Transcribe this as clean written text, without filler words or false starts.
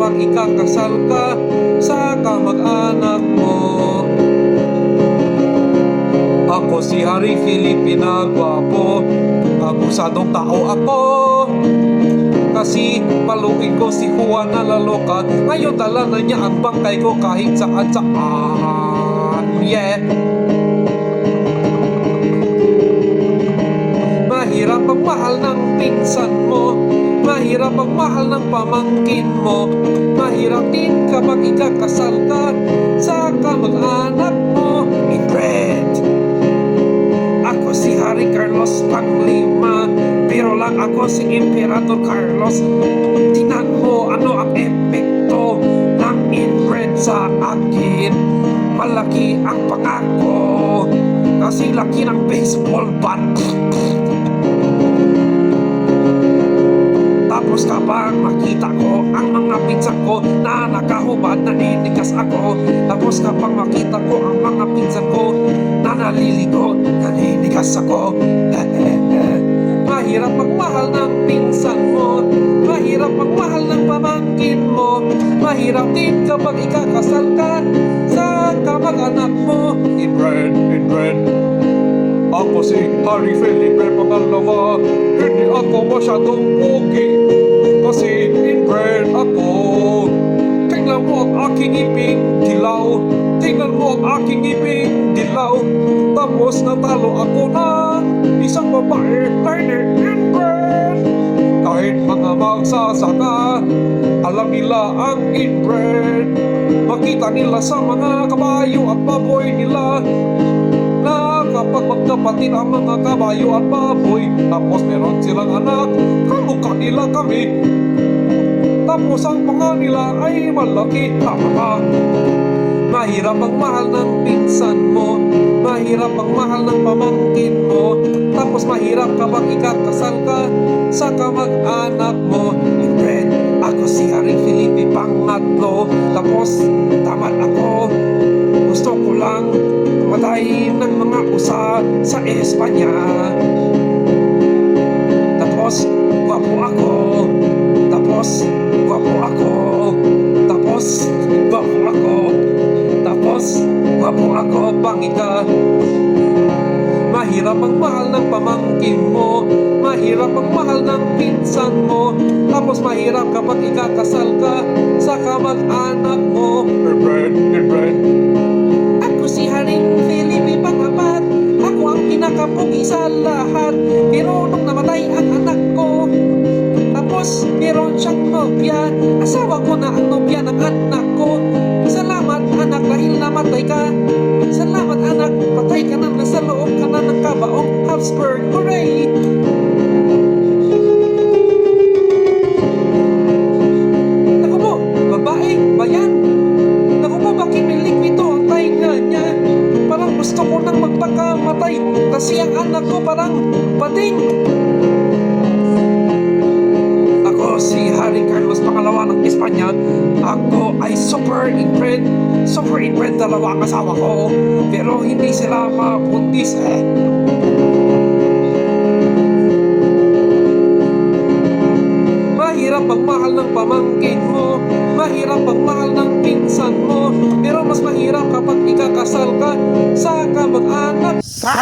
kapag ikakasal ka sa kamag-anak mo. Ako si Harry Felipe na gwapo, abusadong tao ako. Kasi paluin ko si Juan na laloka, ngayon dala na niya ang bangkay ko kahit saan saan. Yeah. Mahirap ang mahal ng pinsan mo, mahirap ang mahal ng pamangkin mo, mahirap din kapag ikakasal ka sa kamag-anak mo. Inbred. Ako si Harry Carlos Panglima, pero lang ako si Emperador Carlos. Tingnan mo ano ang epekto ng inbred sa akin. Malaki ang pangako, kasi laki ng baseball bat. Tapos kapag makita ko ang mga pinsan ko na nakahubad, naninigas ako. Tapos kapag makita ko ang mga pinsan ko na naliligo, naninigas ako. Mahirap magmahal ng pinsan mo, mahirap magmahal ng pamangkin mo, mahirap din kapag ikakasal ka sa kamag-anak mo. Inbred, inbred. Ako si Harry Felipe pangalawa, hindi ako masyadong pogi, kasi inbred ako. Tingnan mo ang aking iping dilaw, tingnan mo ang aking iping dilaw. Tapos natalo ako ng isang babae na hindi inbred. Kahit mga magsasaka, alam nila ang inbred. Makita nila sa mga kabayo at baboy nila na kapag magkapatid ang mga kabayo at baboy, tapos meron silang anak, kamukha nila kami. Tapos ang panga nila ay malaki. Mahirap ang mahal ng pinsan mo, mahirap ang mahal ng pamangkin mo. Tapos mahirap kapag ikakasal ka sa kamag-anak mo. Inbred. Ako si Harry Felipe pangatlo, tapos tamad ako. Gusto ko lang pumatay ng mga usa sa Espanya. Tapos gwapo ako, tapos gwapo ako, tapos gwapo ako, tapos gwapo ako pangika. Mahirap ang mahal ng pamangkin mo, mahirap ang mahal ng pinsan mo. Tapos mahirap kapag ikakasal ka sa kamag-anak mo. Inbred, inbred. Ako si Harry Felipe pangapat, ako ang pinakapugi sa lahat. Pero nung namatay ang anak ko, tapos meron siyang nobya, asawa ko na ang nobya ng anak ko. Salamat anak dahil namatay ka. Salamat anak, patay ka na, nasa loob ka na ng kabaong Habsburg. Hooray! Naku po, babae, bayan. Naku po, bakit may likwito ang tainga niya? Parang gusto ko nang magpakamatay, kasi ang anak ko parang bading. Ako si Harry Carlos pangalawa ng Espanya. Ako ay super inbred. Super inbred, dalawa ang asawa ko, pero hindi sila mabuntis. Mahirap magmahal ng pamangkin mo, mahirap magmahal ng pinsan mo, pero mas mahirap kapag ikakasal ka sa kamag-anak. Silence!